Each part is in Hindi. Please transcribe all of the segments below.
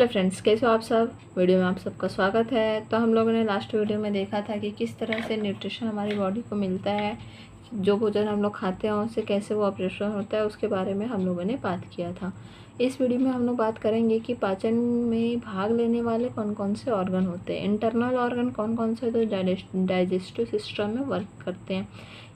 हेलो फ्रेंड्स, कैसे हो आप सब। वीडियो में आप सबका स्वागत है। तो हम लोगों ने लास्ट वीडियो में देखा था कि किस तरह से न्यूट्रिशन हमारी बॉडी को मिलता है, जो भोजन हम लोग खाते हैं उससे कैसे वो ऑपरेशन होता है, उसके बारे में हम लोगों ने बात किया था। इस वीडियो में हम लोग बात करेंगे कि पाचन में भाग लेने वाले कौन कौन से ऑर्गन होते हैं, इंटरनल ऑर्गन कौन कौन से तो डाइजेस्टिव सिस्टम में वर्क करते हैं।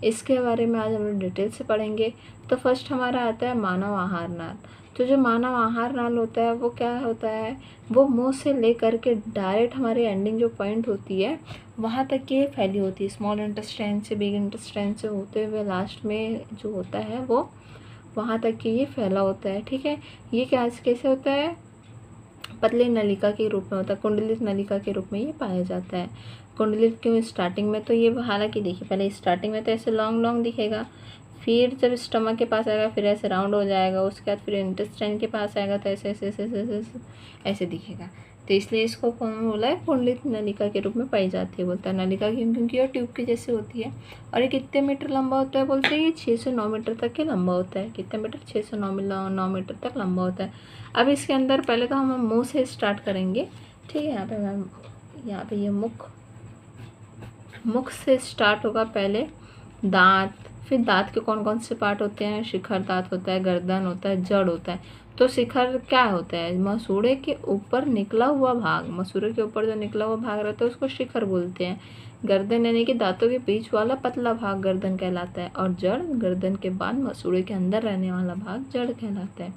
इसके बारे में आज हम लोग डिटेल से पढ़ेंगे। तो फर्स्ट हमारा आता है मानव आहार नाल। तो जो मानव आहार नाल होता है वो क्या होता है, वो मुंह से लेकर के डायरेक्ट हमारे एंडिंग जो पॉइंट होती है वहाँ तक ये फैली होती है। स्मॉल इंटेस्टाइन से बिग इंटेस्टाइन से होते हुए लास्ट में जो होता है वो वहाँ तक कि ये फैला होता है। ठीक है, ये कैसे होता है, पतली नलिका के रूप में होता है, कुंडलित नलिका के रूप में ये पाया जाता है। कुंडलित क्यों, स्टार्टिंग में तो ये, हालांकि देखिए पहले स्टार्टिंग में तो ऐसे लॉन्ग लॉन्ग दिखेगा, फिर जब स्टमक के पास आएगा फिर ऐसे राउंड हो जाएगा, उसके बाद फिर इंटेस्टाइन के पास आएगा तो ऐसे ऐसे ऐसे ऐसे ऐसे ऐसे ऐसे दिखेगा। तो इसलिए इसको कौन बोला है, कुंडलित नलिका के रूप में पाई जाती है। बोलता है नलिका क्यों, क्योंकि ये ट्यूब की जैसी होती है। और ये कितने मीटर लंबा होता है, बोलते हैं ये 6 से 9 मीटर तक के लंबा होता है। कितने मीटर, 6 से 9 मीटर तक लंबा होता है। अब इसके अंदर पहले तो हम मुंह से स्टार्ट करेंगे। ठीक है, यहाँ पे ये मुख से स्टार्ट होगा पहले, दांत, फिर दांत के कौन कौन से पार्ट होते हैं, शिखर दांत होता है, गर्दन होता है, जड़ होता है। तो शिखर क्या होता है, मसूड़े के ऊपर निकला हुआ भाग, मसूड़े के ऊपर जो निकला हुआ भाग रहता है उसको शिखर बोलते हैं। गर्दन यानी कि दांतों के बीच वाला पतला भाग गर्दन कहलाता है, और जड़ गर्दन के बाद मसूड़े के अंदर रहने वाला भाग जड़ कहलाता है।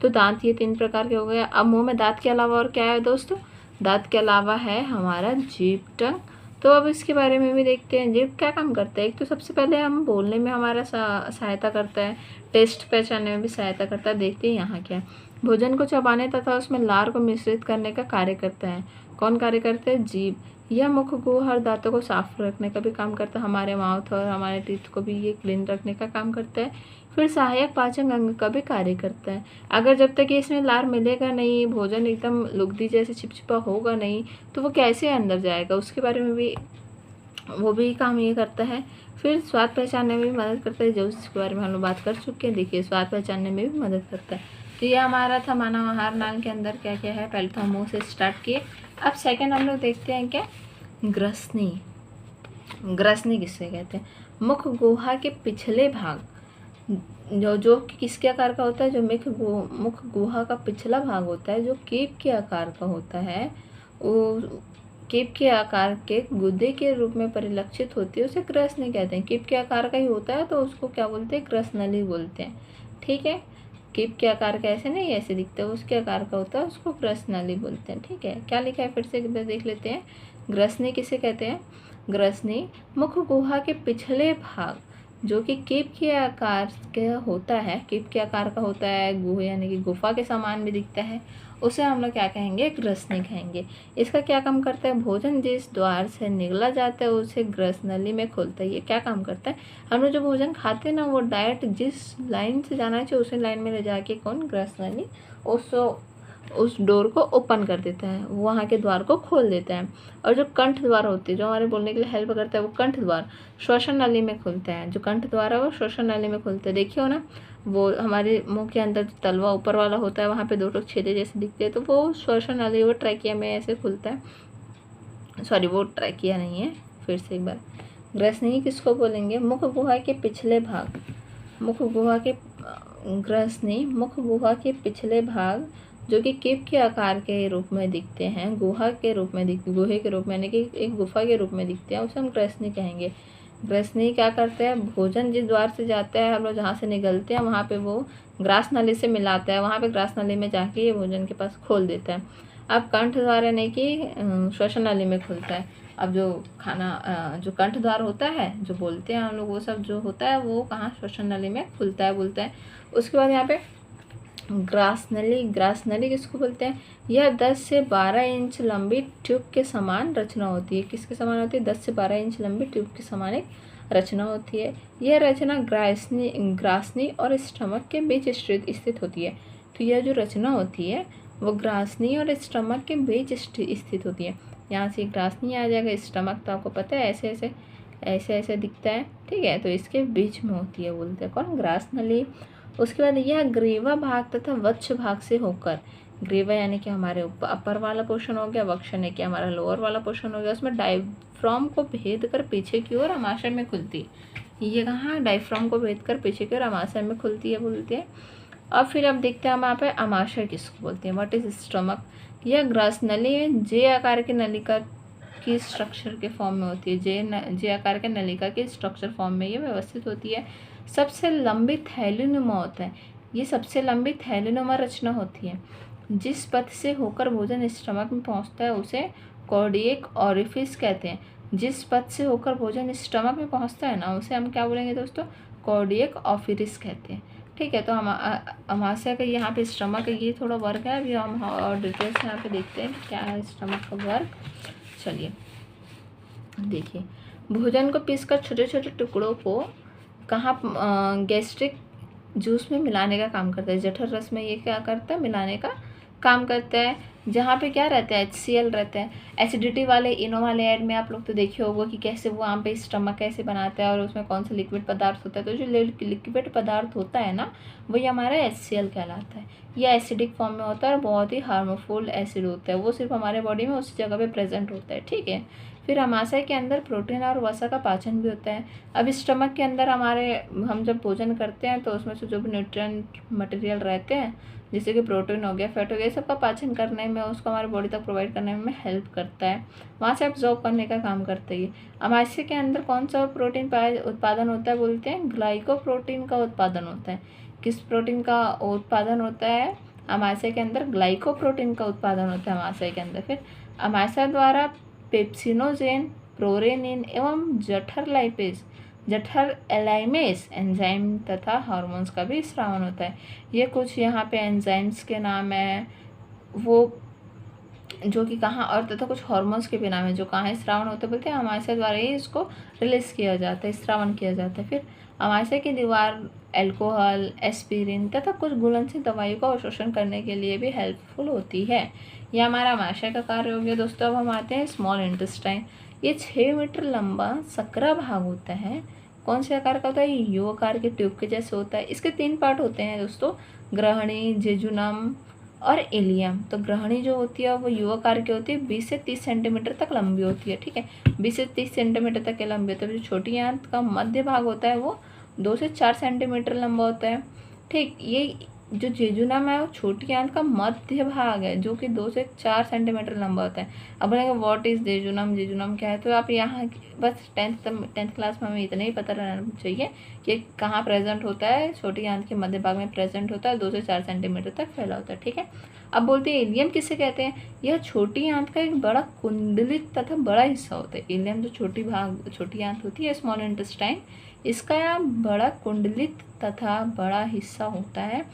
तो दांत ये 3 प्रकार के हो गए। अब मुंह में दांत के अलावा और क्या है दोस्तों, दांत के अलावा है हमारा जीभ, टंग। तो अब इसके बारे में भी देखते हैं, जीभ क्या काम करता है। एक तो सबसे पहले हम बोलने में हमारा सहायता करता है, टेस्ट पहचानने में भी सहायता करता है। देखते हैं यहाँ क्या है, भोजन को चबाने तथा उसमें लार को मिश्रित करने का कार्य करता है। कौन कार्य करता है, जीभ। यह मुख गुहर दांतों को साफ रखने का भी काम करता है, हमारे माउथ और हमारे टीथ को भी ये क्लीन रखने का काम करता है। फिर सहायक पाचन अंग का भी कार्य करता है। अगर जब तक इसमें लार मिलेगा नहीं, भोजन एकदम लुगदी जैसे चिपचिपा होगा नहीं, तो वो कैसे अंदर जाएगा, उसके बारे में भी वो भी काम ये करता है। फिर स्वाद पहचानने में भी मदद करता है, जो इसके बारे में हम लोग बात कर चुके हैं। देखिए स्वाद पहचानने में भी मदद करता है। तो ये हमारा था मानव आहार नाल के अंदर क्या क्या है। पहले तो हम मुँह से स्टार्ट किए। अब सेकेंड हम लोग देखते हैं क्या, ग्रसनी। ग्रसनी किससे कहते हैं, मुख गुहा के पिछले भाग, जो किसके आकार का होता है, जो मुख गुहा का पिछला भाग होता है, जो केप के आकार का होता है, वो केप के आकार के गुदे के रूप में परिलक्षित होती है, उसे ग्रसनी कहते हैं। केप के आकार का ही होता है तो उसको क्या बोलते हैं, ग्रसनली बोलते हैं। ठीक है, केप के आकार का ऐसे नहीं ऐसे दिखता है, उसके आकार का होता है, उसको ग्रसनली बोलते हैं। ठीक है, क्या लिखा है फिर से देख लेते हैं। ग्रसनी किसे कहते हैं, ग्रसनी मुख गुहा के पिछले भाग, जो कि केप के आकार का होता है, केप के आकार का होता है, गुहा यानी कि गुफा के समान भी दिखता है, उसे हम लोग क्या कहेंगे, ग्रसनी कहेंगे। इसका क्या काम करता है, भोजन जिस द्वार से निगला जाता है उसे ग्रसनली में खोलता है। ये क्या काम करता है, हम लोग जो भोजन खाते हैं ना, वो डायरेक्ट जिस लाइन से जाना चाहिए उसी लाइन में ले जाके कौन, ग्रसनली उस डोर को ओपन कर देता है, वहाँ के द्वार को खोल देता है। और जो कंठ द्वार होती है, जो हमारे बोलने के लिए हेल्प करता है, वो कंठ द्वार श्वसन नली में खुलता है। जो कंठ द्वार है वो श्वसन नली में खुलता है। देखिए हो ना, वो हमारे मुंह के अंदर जो तलवा ऊपर वाला होता है वहाँ पे 2 छेदे जैसे दिखते हैं, तो वो श्वसन नली, वो ट्रैकिया में ऐसे खुलता है। सॉरी, वो ट्रैकिया नहीं है, फिर से एक बार, ग्रसनी किसको बोलेंगे, मुख गुहा के पिछले भाग, मुख गुहा के ग्रसनी मुख गुहा के पिछले भाग, जो कि केप के आकार के रूप में दिखते हैं, गुहे के रूप में यानी कि एक गुफा के रूप में दिखते हैं, उसे हम ग्रसनी कहेंगे। ग्रसनी क्या करते हैं, भोजन जिस द्वार से जाता है, हम लोग जहाँ से निकलते हैं वहाँ पे वो ग्रास नली से मिलाता है, वहाँ पे ग्रास नली में जाके ये भोजन के पास खोल देता है। अब कंठ द्वार यानी कि श्वसन नली में खुलता है। अब जो खाना जो कंठ द्वार होता है, जो बोलते हैं हम लोग, वो सब जो होता है वो कहाँ, श्वसन नली में खुलता है बोलते हैं। उसके बाद यहाँ पे ग्रास नली किसको बोलते हैं, यह 10 से 12 इंच लंबी ट्यूब के समान रचना होती है। किसके समान होती है, 10 से 12 इंच लंबी ट्यूब के समान एक रचना होती है। यह रचना ग्रासनी और स्टमक के बीच स्थित होती है। तो यह जो रचना होती है वो ग्रासनी और स्टमक के बीच स्थित होती है। यहाँ से ग्रासनी आ जाएगा, स्टमक तो आपको पता है ऐसे ऐसे दिखता है। ठीक है, तो इसके बीच में होती है, बोलते हैं कौन, ग्रास नली। उसके बाद यह ग्रीवा भाग तथा वक्ष भाग से होकर, ग्रीवा यानी कि हमारे अपर वाला पोर्शन हो गया, वक्ष यानी कि हमारा लोअर वाला पोर्शन हो गया। उसमें डायफ्राम को भेद कर पीछे की ओर आमाशय में खुलती है। ये कहाँ डायफ्राम को भेद कर पीछे की ओर आमाशय में खुलती है बोलते हैं। अब फिर अब देखते हैं हम यहाँ पे आमाशय किसको बोलते हैं। What is stomach? यह ग्रास नली में जे आकार की नलिका की स्ट्रक्चर के फॉर्म में होती है। जे आकार के नलिका के स्ट्रक्चर फॉर्म में ये व्यवस्थित होती है। सबसे लंबी थैलीनुमा होता है। ये सबसे लंबी थैलीनुमा रचना होती है। जिस पथ से होकर भोजन स्टमक में पहुंचता है उसे कार्डियक ओरिफिस कहते हैं। जिस पथ से होकर भोजन स्टमक में पहुंचता है ना, उसे हम क्या बोलेंगे दोस्तों? कार्डियक ओरिफिस कहते हैं। ठीक है, तो हम आमाशय का यहाँ पे स्टमक ये थोड़ा वर्क है। अभी हम और डिटेल से यहाँ पे देखते हैं कि क्या है स्टमक का वर्क। चलिए देखिए, भोजन को पीसकर छोटे छोटे टुकड़ों को कहाँ गैस्ट्रिक जूस में मिलाने का काम करता है। जठर रस में ये क्या करता है? मिलाने का काम करता है। जहाँ पे क्या रहता है? HCl रहता है। एसिडिटी वाले इनो वाले ऐड में आप लोग तो देखे होगा कि कैसे वो वहाँ पे स्टमक कैसे बनाता है और उसमें कौन सा लिक्विड पदार्थ होता है। तो जो लिक्विड पदार्थ होता है ना, वही हमारा HCl कहलाता है। यह एसिडिक फॉर्म में होता है और बहुत ही हार्मफुल एसिड होता है। वो सिर्फ हमारे बॉडी में उसी जगह पे प्रेजेंट होता है। ठीक है, फिर आमाशय के अंदर प्रोटीन और वसा का पाचन भी होता है। अब स्टमक के अंदर हम जब भोजन करते हैं तो उसमें से जो भी न्यूट्रिएंट मटेरियल रहते हैं, जैसे कि प्रोटीन हो गया, फैट हो गया, सबका पाचन करने में, उसको हमारे बॉडी तक प्रोवाइड करने में हेल्प करता है। वहाँ से एब्जॉर्ब करने का काम करता है। आमाशय के अंदर कौन सा प्रोटीन उत्पादन होता है बोलते हैं? ग्लाइकोप्रोटीन का उत्पादन होता है। किस प्रोटीन का उत्पादन होता है? आमाशय के अंदर ग्लाइकोप्रोटीन का उत्पादन होता है आमाशय के अंदर। फिर आमाशय द्वारा पेप्सिनोजेन, प्रोरेनिन एवं जठर एलाइमेस एंजाइम तथा हार्मोन्स का भी स्रावन होता है। ये कुछ यहाँ पे एंजाइम्स के नाम है, वो जो कि कहाँ, और तथा कुछ हार्मोन्स के भी नाम है जो कहाँ स्रावन होते हैं बोलते हैं? आमाशय द्वारा ही इसको रिलीज किया जाता है, स्रावन किया जाता है। फिर आमाशय की दीवार एल्कोहल, एस्पिरिन तथा कुछ घुलनशील दवाइयों का अवशोषण करने के लिए भी हेल्पफुल होती है। यह हमारा आमाशय का कार्य हो गया दोस्तों। अब हम आते हैं स्मॉल इंटेस्टाइन। ये 6 मीटर लंबा सकरा भाग होता है। कौन से आकार का होता है? यू आकार के ट्यूब के जैसे होता है। इसके 3 पार्ट होते हैं दोस्तों, ग्रहणी, जेजुनम और इलियम। तो ग्रहणी जो होती है वो यू आकार की होती है, 20 से 30 सेंटीमीटर तक लंबी होती है। ठीक है, 20 से 30 सेंटीमीटर तक की लंबी होती है। जो छोटी आंत का मध्य भाग होता है वो 2 से 4 सेंटीमीटर लंबा होता है। ठीक, ये जो जेजुनम है वो छोटी आंत का मध्य भाग है जो कि 2 से 4 सेंटीमीटर लंबा होता है। अब बोलेंगे व्हाट इज जेजुनम, जेजुनम क्या है? तो आप यहाँ बस टेंथ क्लास में हमें इतना ही पता रहना चाहिए कि कहाँ प्रेजेंट होता है। छोटी आंत के मध्य भाग में प्रेजेंट होता है, 2 से 4 सेंटीमीटर तक फैला होता है। ठीक है, अब बोलते हैं इलियम किसे कहते हैं? यह छोटी आंत का एक बड़ा कुंडलित तथा बड़ा हिस्सा होता है। इलियम जो छोटी आंत होती है, स्मॉल इंटेस्टाइन, इसका बड़ा कुंडलित तथा बड़ा हिस्सा होता है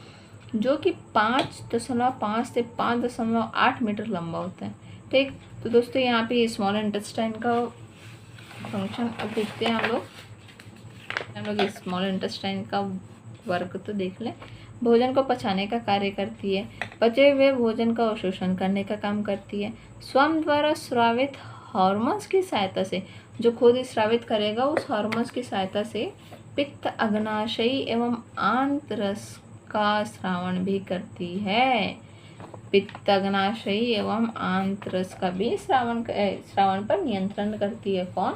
जो कि 5.5 से 5.8 मीटर लंबा होता है। ठीक, तो दोस्तों यहाँ पे स्मॉल इंटेस्टाइन का फंक्शन अब देखते हैं हम लोग स्मॉल इंटेस्टाइन का वर्क तो देख लें। भोजन को पचाने का कार्य करती है। पचे हुए भोजन का अवशोषण करने का काम करती है। स्वयं द्वारा स्रावित हार्मोन्स की सहायता से, जो खुद स्रावित करेगा उस हार्मोन्स की सहायता से पित्त, अग्नाशयी एवं आंतरस का स्रावन भी करती है। पित्त, अग्नाशयी एवं आंतरस का भी श्रावण पर नियंत्रण करती है। कौन?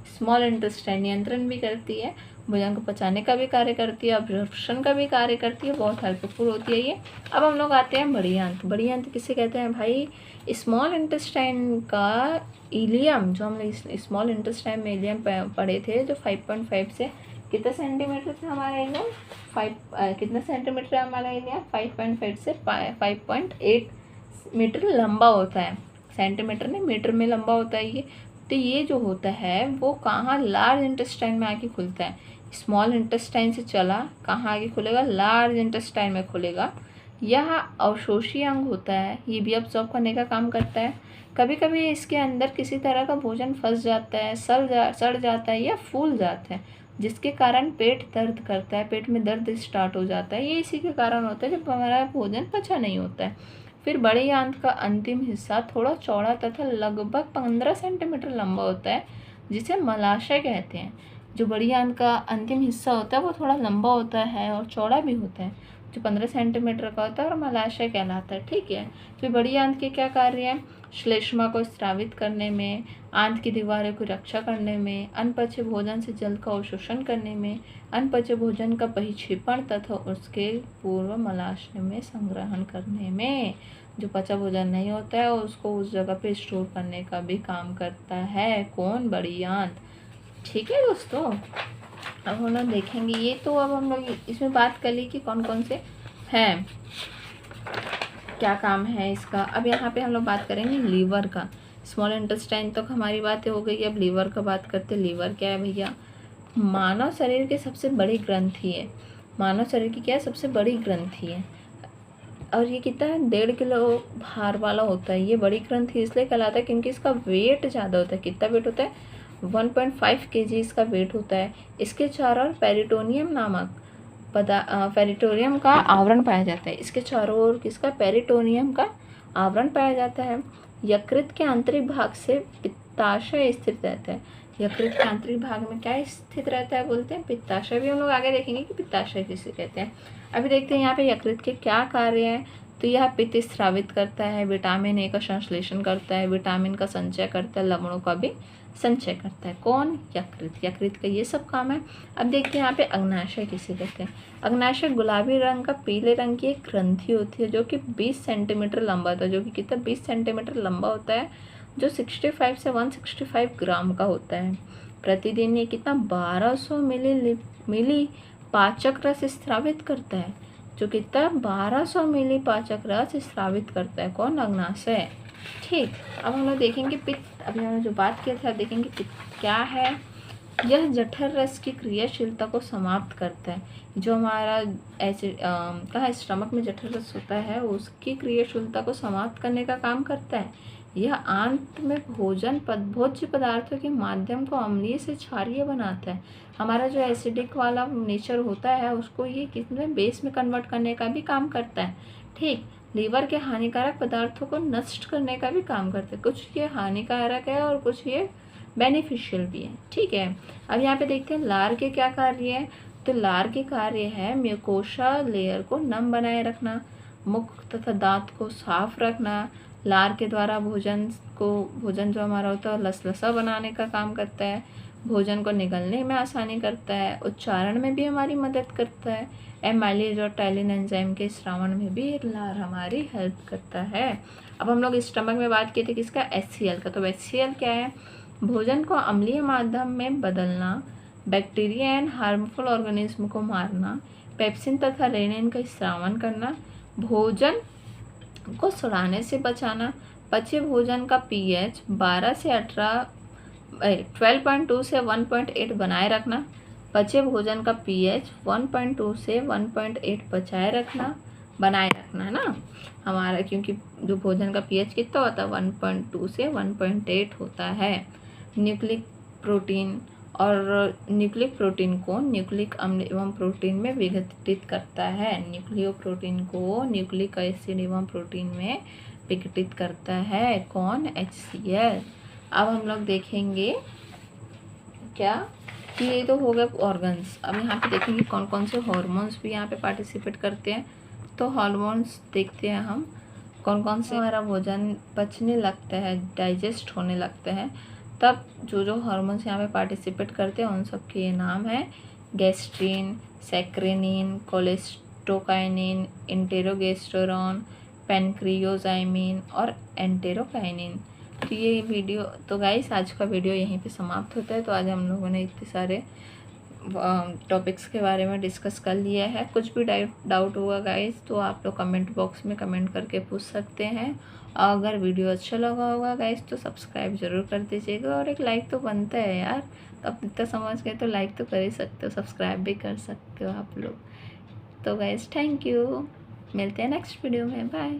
स्मॉल इंटेस्टाइन नियंत्रण भी करती है, भोजन को पचाने का भी कार्य करती है, अब्जॉर्प्शन का भी कार्य करती है, बहुत हेल्पफुल होती है ये। अब हम लोग आते हैं बड़ी आंत। बड़ी आंत किसे कहते हैं भाई? स्मॉल इंटेस्टाइन का इलियम, जो हम स्मॉल इंटेस्टाइन में इलियम पढ़े थे, जो 5.5 से कितना सेंटीमीटर था हमारा इलियम? कितना सेंटीमीटर है हमारा इलियम? 5.5 से 5.8 मीटर लंबा होता है। सेंटीमीटर नहीं, मीटर में लंबा होता है ये। तो ये जो होता है वो कहाँ? लार्ज इंटेस्टाइन में आके खुलता है। स्मॉल इंटेस्टाइन से चला कहाँ आगे खुलेगा? लार्ज इंटेस्टाइन में खुलेगा। यह अवशोषी अंग होता है, ये भी अब्सॉर्ब करने का काम करता है। कभी कभी इसके अंदर किसी तरह का भोजन फंस जाता है, सड़ जाता है या फूल जाता है, जिसके कारण पेट दर्द करता है, पेट में दर्द स्टार्ट हो जाता है। ये इसी के कारण होता है जब हमारा भोजन पचा नहीं होता है। फिर बड़ी आंत का अंतिम हिस्सा थोड़ा चौड़ा तथा लगभग 15 सेंटीमीटर लंबा होता है, जिसे मलाशय कहते हैं। जो बड़ी आंत का अंतिम हिस्सा होता है वो थोड़ा लंबा होता है और चौड़ा भी होता है। जो 15 सेंटीमीटर का होता है और मलाशय कहलाता है। ठीक है। फिर बड़ी आंत के क्या कार्य हैं? श्लेष्मा को स्रावित करने में, आंत की दीवारों की रक्षा करने में, अनपचे भोजन से जल का अवशोषण करने में, अनपचे भोजन का बहिक्षेपण तथा उसके पूर्व मलाशय में संग्रहण करने में। जो पचा भोजन नहीं होता है उसको उस जगह पे स्टोर करने का भी काम करता है। कौन? बड़ी आंत। ठीक है दोस्तों, अब हम लोग देखेंगे ये तो अब हम लोग इसमें बात कर ली कि कौन कौन से हैं, क्या काम है इसका। अब यहाँ पे हम लोग बात करेंगे लीवर का। स्मॉल इंटेस्टाइन तक हमारी बातें हो गई, अब लीवर का बात करते हैं। लीवर क्या है भैया? मानव शरीर की सबसे बड़ी ग्रंथि है। मानव शरीर की क्या है? सबसे बड़ी ग्रंथि है। और ये कितना है? 1.5 किलो भार वाला होता है। ये बड़ी ग्रंथि इसलिए कहलाता है क्योंकि इसका वेट ज़्यादा होता है। कितना वेट होता है? 1.5 kg इसका वेट होता है। इसके चारों ओर पेरिटोनियम नामक पेरिटोनियम का आवरण पाया जाता है। इसके चारों ओर किसका? पेरिटोनियम का आवरण पाया जाता है। यकृत के आंतरिक भाग से पित्ताशय स्थित रहता है। यकृत के आंतरिक भाग में क्या स्थित रहता है? बोलते हैं पित्ताशय। भी हम लोग आगे देखेंगे कि पित्ताशय किसे कहते हैं। अभी देखते हैं यहाँ पे यकृत के क्या कार्य हैं। तो यह पित्त स्रावित करता है, विटामिन ए का संश्लेषण करता है, विटामिन का संचय करता है, लवणों का भी संचय करता है। कौन? यकृत। यकृत का ये सब काम है। अब देखते हैं यहाँ पे अग्नाशय किसे कहते हैं। अग्नाशय गुलाबी रंग का पीले रंग की एक ग्रंथि होती है जो कि 20 सेंटीमीटर लंबा होता है। जो कि कितना? 20 सेंटीमीटर लंबा होता है, जो 65 से 165 ग्राम का होता है। प्रतिदिन ये कितना? 1200 मिली पाचक रस स्रावित करता है। जो कितना? 1200 मिली पाचक रस स्रावित करता है। कौन? अग्नाशय। ठीक। अब हम लोग देखेंगे पित्त। अभी हमने जो बात किया था, देखेंगे पित्त क्या है। यह जठर रस की क्रियाशीलता को समाप्त करता है। जो हमारा एसिड कहाँ स्टमक में जठर रस होता है उसकी क्रियाशीलता को समाप्त करने का काम करता है। यह आंत में भोज्य पदार्थों के माध्यम को अम्लीय से क्षारीय बनाता है। हमारा जो एसिडिक वाला नेचर होता है उसको ये कितने बेस में कन्वर्ट करने का भी काम करता है। ठीक। लीवर के हानिकारक पदार्थों को नष्ट करने का भी काम करते हैं। कुछ ये हानिकारक है और कुछ ये बेनिफिशियल भी है। ठीक है। अब यहाँ पे देखते हैं लार के क्या कार्य है। तो लार के कार्य है म्यूकोसा लेयर को नम बनाए रखना, मुख तथा दांत को साफ रखना। लार के द्वारा भोजन जो हमारा होता है लसलसा बनाने का काम करता है, भोजन को निगलने में आसानी करता है, उच्चारण में भी हमारी मदद करता है। एमाइलेज और टाइलिन एंजाइम के स्रावण में भी लार हमारी हेल्प करता है। अब हम लोग स्टमक में बात किए थे किसका? HCl का। तो HCl क्या है? भोजन को अम्लीय माध्यम में बदलना, बैक्टीरिया एंड हार्मफुल ऑर्गेनिज्म को मारना, पेप्सिन तथा रेनिन का स्रावण करना, भोजन को सड़ाने से बचाना, पचे भोजन का pH 12.2 से 1.8 बनाए रखना, पचे भोजन का pH 1.2 से 1.8 बनाए रखना है ना हमारा, क्योंकि जो भोजन का pH कितना होता है? 1.2 से 1.8 होता है। न्यूक्लिक प्रोटीन को न्यूक्लिक अम्ल एवं प्रोटीन में विघटित करता है। न्यूक्लियो प्रोटीन को न्यूक्लिक एसिड एवं प्रोटीन में विघटित करता है। कौन? HCl। अब हम लोग देखेंगे क्या कि ये तो हो गए ऑर्गन्स। अब यहाँ पे देखेंगे कौन कौन से हार्मोन्स भी यहाँ पे पार्टिसिपेट करते हैं। तो हार्मोन्स देखते हैं हम कौन कौन से। हमारा भोजन पचने लगता है, डाइजेस्ट होने लगता है, तब जो हार्मोन्स यहाँ पे पार्टिसिपेट करते हैं उन सब के ये नाम है गैस्ट्रीन, सैक्रेनिन, कोलेस्टोकाइनिन, इंटेरोगेस्टेरोन, पेनक्रियोजाइमिन और एंटेरोकाइनिन। तो ये वीडियो तो गाइस आज का वीडियो यहीं पे समाप्त होता है। तो आज हम लोगों ने इतने सारे टॉपिक्स के बारे में डिस्कस कर लिया है। कुछ भी डाउट होगा गाइस तो आप लोग कमेंट बॉक्स में कमेंट करके पूछ सकते हैं। और अगर वीडियो अच्छा लगा होगा गाइस तो सब्सक्राइब ज़रूर कर दीजिएगा, और एक लाइक तो बनता है यार। तो आप इतना समझ गए तो लाइक तो कर ही सकते हो, सब्सक्राइब भी कर सकते हो आप लोग। तो गाइस थैंक यू, मिलते हैं नेक्स्ट वीडियो में, बाय।